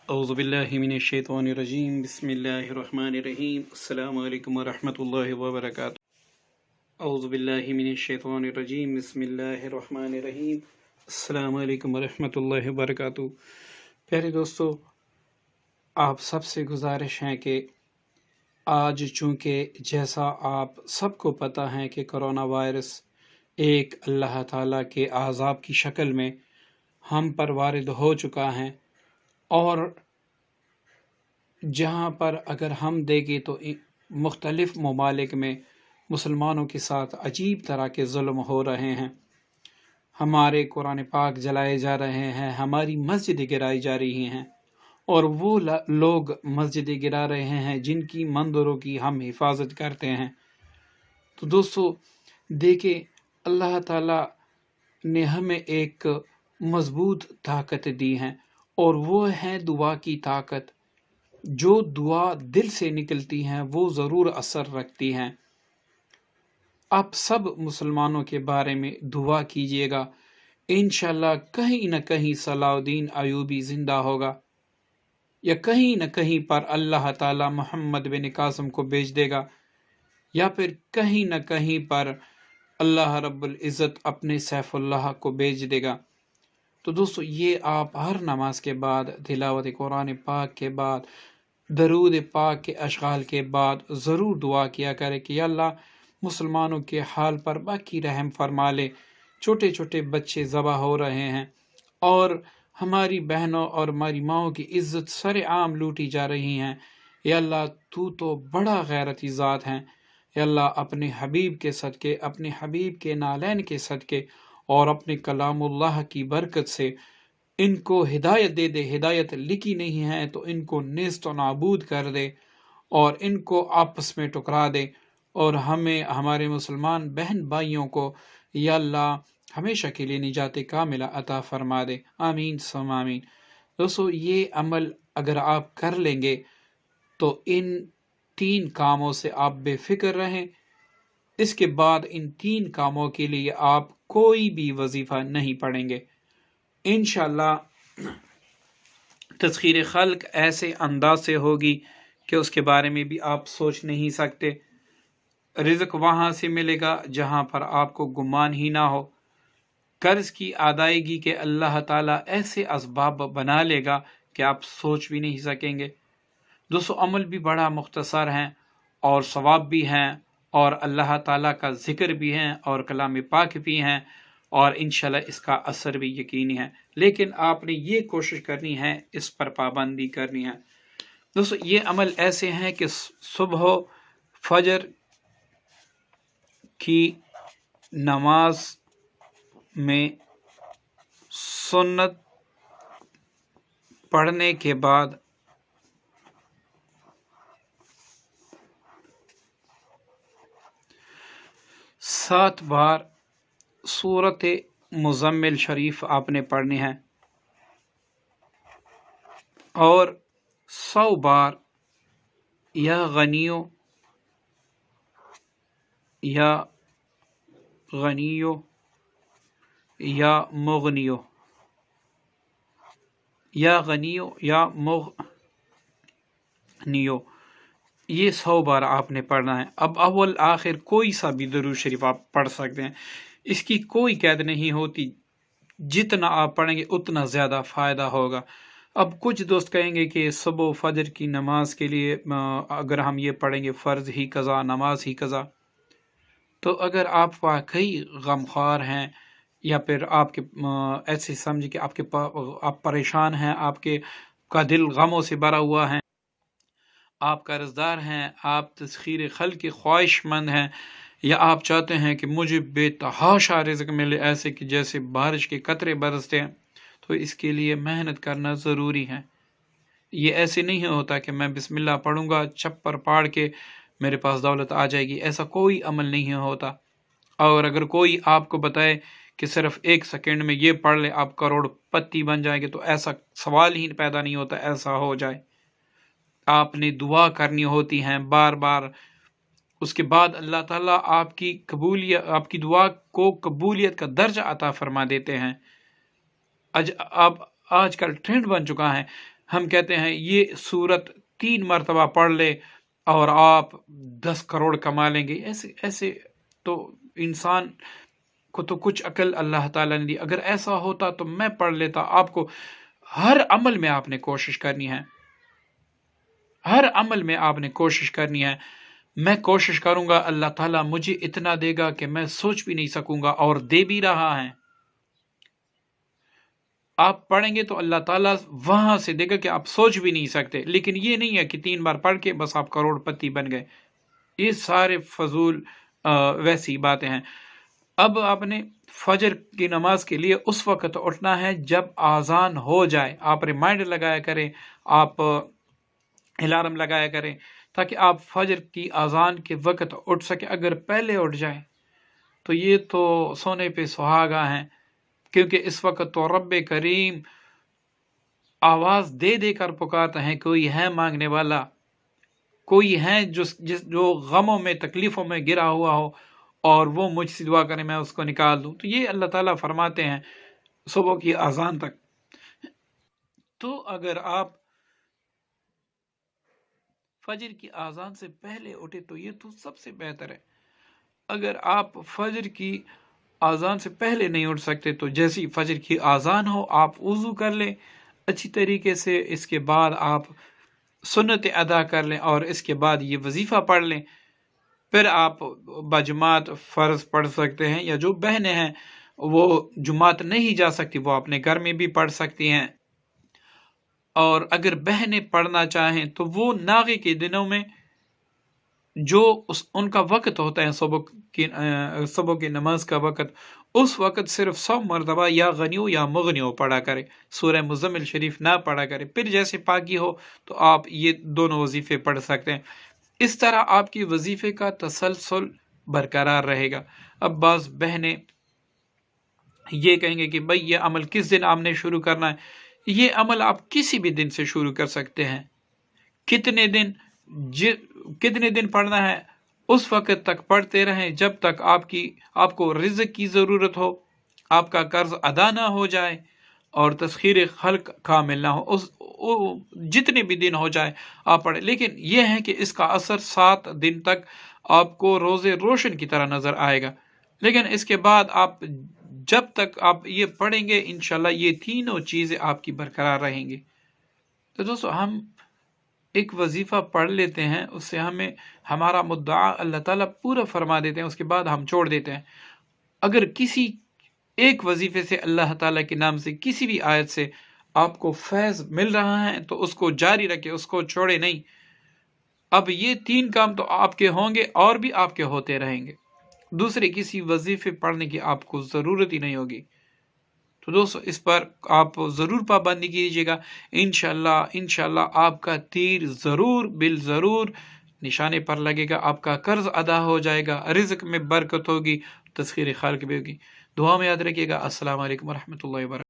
اعوذ باللہ من الشیطان الرجیم بسم اللہ الرحمن الرحیم السلام علیکم ورحمۃ اللہ وبرکاتہ اعوذ باللہ من الشیطان الرجیم بسم اللہ الرحمن الرحیم السلام علیکم ورحمۃ اللہ وبرکاتہ۔ پیارے دوستو، آپ سب سے گزارش ہے کہ آج چونکہ جیسا آپ سب کو پتہ ہے کہ کرونا وائرس ایک اللہ تعالیٰ کے عذاب کی شکل میں ہم پر وارد ہو چکا ہے، اور جہاں پر اگر ہم دیکھیں تو مختلف ممالک میں مسلمانوں کے ساتھ عجیب طرح کے ظلم ہو رہے ہیں، ہمارے قرآن پاک جلائے جا رہے ہیں، ہماری مسجدیں گرائی جا رہی ہیں، اور وہ لوگ مسجدیں گرا رہے ہیں جن کی مندروں کی ہم حفاظت کرتے ہیں۔ تو دوستو دیکھیں، اللہ تعالیٰ نے ہمیں ایک مضبوط طاقت دی ہے، اور وہ ہے دعا کی طاقت۔ جو دعا دل سے نکلتی ہیں وہ ضرور اثر رکھتی ہیں۔ آپ سب مسلمانوں کے بارے میں دعا کیجیے گا، انشاءاللہ کہیں نہ کہیں صلاح الدین ایوبی زندہ ہوگا، یا کہیں نہ کہیں پر اللہ تعالی محمد بن قاسم کو بھیج دے گا، یا پھر کہیں نہ کہیں پر اللہ رب العزت اپنے سیف اللہ کو بھیج دے گا۔ تو دوستو یہ آپ ہر نماز کے بعد، تلاوت قرآن پاک کے بعد، درود پاک کے اشغال کے بعد ضرور دعا کیا کرے کہ یا اللہ مسلمانوں کے حال پر باقی رحم فرما لے۔ چھوٹے چھوٹے بچے ذبح ہو رہے ہیں، اور ہماری بہنوں اور ہماری ماؤں کی عزت سر عام لوٹی جا رہی ہیں۔ یا اللہ تو بڑا غیرتی ذات ہیں۔ یا اللہ اپنے حبیب کے صدقے، اپنے حبیب کے نالین کے صدقے اور اپنے کلام اللہ کی برکت سے ان کو ہدایت دے دے۔ ہدایت لکھی نہیں ہے تو ان کو نیست و نابود کر دے، اور ان کو آپس میں ٹکرا دے، اور ہمیں ہمارے مسلمان بہن بھائیوں کو یا اللہ ہمیشہ کے لیے نجات کاملہ عطا فرما دے۔ آمین ثم آمین۔ دوستو یہ عمل اگر آپ کر لیں گے تو ان 3 کاموں سے آپ بے فکر رہیں۔ اس کے بعد ان 3 کاموں کے لیے آپ کوئی بھی وظیفہ نہیں پڑھیں گے انشاءاللہ۔ تسخیر خلق ایسے انداز سے ہوگی کہ اس کے بارے میں بھی آپ سوچ نہیں سکتے۔ رزق وہاں سے ملے گا جہاں پر آپ کو گمان ہی نہ ہو۔ قرض کی ادائیگی کے اللہ تعالیٰ ایسے اسباب بنا لے گا کہ آپ سوچ بھی نہیں سکیں گے۔ دوستو عمل بھی بڑا مختصر ہیں، اور ثواب بھی ہیں، اور اللہ تعالیٰ کا ذکر بھی ہے، اور کلام پاک بھی ہیں، اور انشاءاللہ اس کا اثر بھی یقینی ہے۔ لیکن آپ نے یہ کوشش کرنی ہے، اس پر پابندی کرنی ہے۔ دوستو یہ عمل ایسے ہیں کہ صبح فجر کی نماز میں سنت پڑھنے کے بعد سات بار سورت مزمل شریف آپ نے پڑھنی ہے، اور 100 بار یا غنیو یا غنیو یا مغنیو یا غنیو یا مغنیو، یہ 100 بار آپ نے پڑھنا ہے۔ اب اول آخر کوئی سا بھی درود شریف آپ پڑھ سکتے ہیں، اس کی کوئی قید نہیں ہوتی، جتنا آپ پڑھیں گے اتنا زیادہ فائدہ ہوگا۔ اب کچھ دوست کہیں گے کہ صبح فجر کی نماز کے لیے اگر ہم یہ پڑھیں گے فرض ہی قضا، نماز ہی قضا، تو اگر آپ واقعی غمخوار ہیں، یا پھر آپ کے ایسے سمجھ کہ آپ پریشان ہیں، آپ کا دل غموں سے بھرا ہوا ہے، آپ قرض دار ہیں، آپ تسخیر خلق کے خواہش مند ہیں، یا آپ چاہتے ہیں کہ مجھے بے تحاشا رزق ملے، ایسے کہ جیسے بارش کے قطرے برستے ہیں، تو اس کے لیے محنت کرنا ضروری ہے۔ یہ ایسے نہیں ہوتا کہ میں بسم اللہ پڑھوں گا، چھپر پاڑ کے میرے پاس دولت آ جائے گی، ایسا کوئی عمل نہیں ہوتا۔ اور اگر کوئی آپ کو بتائے کہ صرف 1 سیکنڈ میں یہ پڑھ لے آپ کروڑ پتی بن جائیں گے، تو ایسا سوال ہی پیدا نہیں ہوتا ایسا ہو جائے۔ آپ نے دعا کرنی ہوتی ہیں بار بار، اس کے بعد اللہ تعالیٰ آپ کی دعا کو قبولیت کا درجہ عطا فرما دیتے ہیں۔ آج کل ٹرینڈ بن چکا ہے، ہم کہتے ہیں یہ صورت 3 مرتبہ پڑھ لے اور آپ 10 کروڑ کما لیں گے. ایسے تو انسان کو تو کچھ عقل اللہ تعالیٰ نے دی. اگر ایسا ہوتا تو میں پڑھ لیتا. آپ کو ہر عمل میں آپ نے کوشش کرنی ہے، ہر عمل میں آپ نے کوشش کرنی ہے. میں کوشش کروں گا، اللہ تعالیٰ مجھے اتنا دے گا کہ میں سوچ بھی نہیں سکوں گا، اور دے بھی رہا ہے. آپ پڑھیں گے تو اللہ تعالیٰ وہاں سے دے گا کہ آپ سوچ بھی نہیں سکتے. لیکن یہ نہیں ہے کہ 3 بار پڑھ کے بس آپ کروڑ پتی بن گئے. یہ سارے فضول ویسی باتیں ہیں. اب آپ نے فجر کی نماز کے لیے اس وقت اٹھنا ہے جب آذان ہو جائے. آپ ریمائنڈر لگایا کریں، آپ الارم لگایا کریں تاکہ آپ فجر کی آذان کے وقت اٹھ سکیں. اگر پہلے اٹھ جائیں تو یہ تو سونے پہ سہاگا ہیں، کیونکہ اس وقت تو رب کریم آواز دے دے کر پکارتے ہیں، کوئی ہے مانگنے والا، کوئی ہے جو غموں میں تکلیفوں میں گرا ہوا ہو اور وہ مجھ سے دعا کرے میں اس کو نکال دوں. تو یہ اللہ تعالیٰ فرماتے ہیں صبح کی اذان تک. تو اگر آپ فجر کی اذان سے پہلے اٹھے تو یہ تو سب سے بہتر ہے. اگر آپ فجر کی اذان سے پہلے نہیں اٹھ سکتے تو جیسی فجر کی اذان ہو آپ وضو کر لیں اچھی طریقے سے. اس کے بعد آپ سنت ادا کر لیں اور اس کے بعد یہ وظیفہ پڑھ لیں. پھر آپ بجماعت فرض پڑھ سکتے ہیں، یا جو بہنیں ہیں وہ جماعت نہیں جا سکتی وہ اپنے گھر میں بھی پڑھ سکتی ہیں. اور اگر بہنیں پڑھنا چاہیں تو وہ ناغے کے دنوں میں جو ان کا وقت ہوتا ہے صبح کی نماز کا وقت، اس وقت صرف 100 مرتبہ یا غنیو یا مغنیو پڑھا کرے، سورہ مزمل شریف نہ پڑھا کرے. پھر جیسے پاکی ہو تو آپ یہ دونوں وظیفے پڑھ سکتے ہیں. اس طرح آپ کی وظیفے کا تسلسل برقرار رہے گا. اب بعض بہنیں یہ کہیں گے کہ بھئی یہ عمل کس دن آپ نے شروع کرنا ہے. یہ عمل آپ کسی بھی دن سے شروع کر سکتے ہیں. کتنے دن پڑھنا ہے اس وقت تک پڑھتے رہیں جب تک آپ کو رزق کی ضرورت ہو، آپ کا قرض ادا نہ ہو جائے اور تسخیر خلق کامل نہ ہو. جتنے بھی دن ہو جائے آپ پڑھیں. لیکن یہ ہے کہ اس کا اثر 7 دن تک آپ کو روزے روشن کی طرح نظر آئے گا. لیکن اس کے بعد آپ جب تک آپ یہ پڑھیں گے انشاءاللہ یہ تینوں چیزیں آپ کی برقرار رہیں گی. تو دوستو ہم ایک وظیفہ پڑھ لیتے ہیں، اس سے ہمیں ہمارا مدعا اللہ تعالیٰ پورا فرما دیتے ہیں، اس کے بعد ہم چھوڑ دیتے ہیں. اگر کسی ایک وظیفے سے اللہ تعالیٰ کے نام سے کسی بھی آیت سے آپ کو فیض مل رہا ہے تو اس کو جاری رکھے، اس کو چھوڑے نہیں. اب یہ 3 کام تو آپ کے ہوں گے اور بھی آپ کے ہوتے رہیں گے. دوسرے کسی وظیفے پڑھنے کی آپ کو ضرورت ہی نہیں ہوگی. تو دوستو اس پر آپ ضرور پابندی کیجیے گا. انشاءاللہ آپ کا تیر ضرور نشانے پر لگے گا، آپ کا قرض ادا ہو جائے گا، رزق میں برکت ہوگی، تسخیر خلق بھی ہوگی. دعا میں یاد رکھیے گا. السلام علیکم ورحمۃ اللہ وبرکاتہ.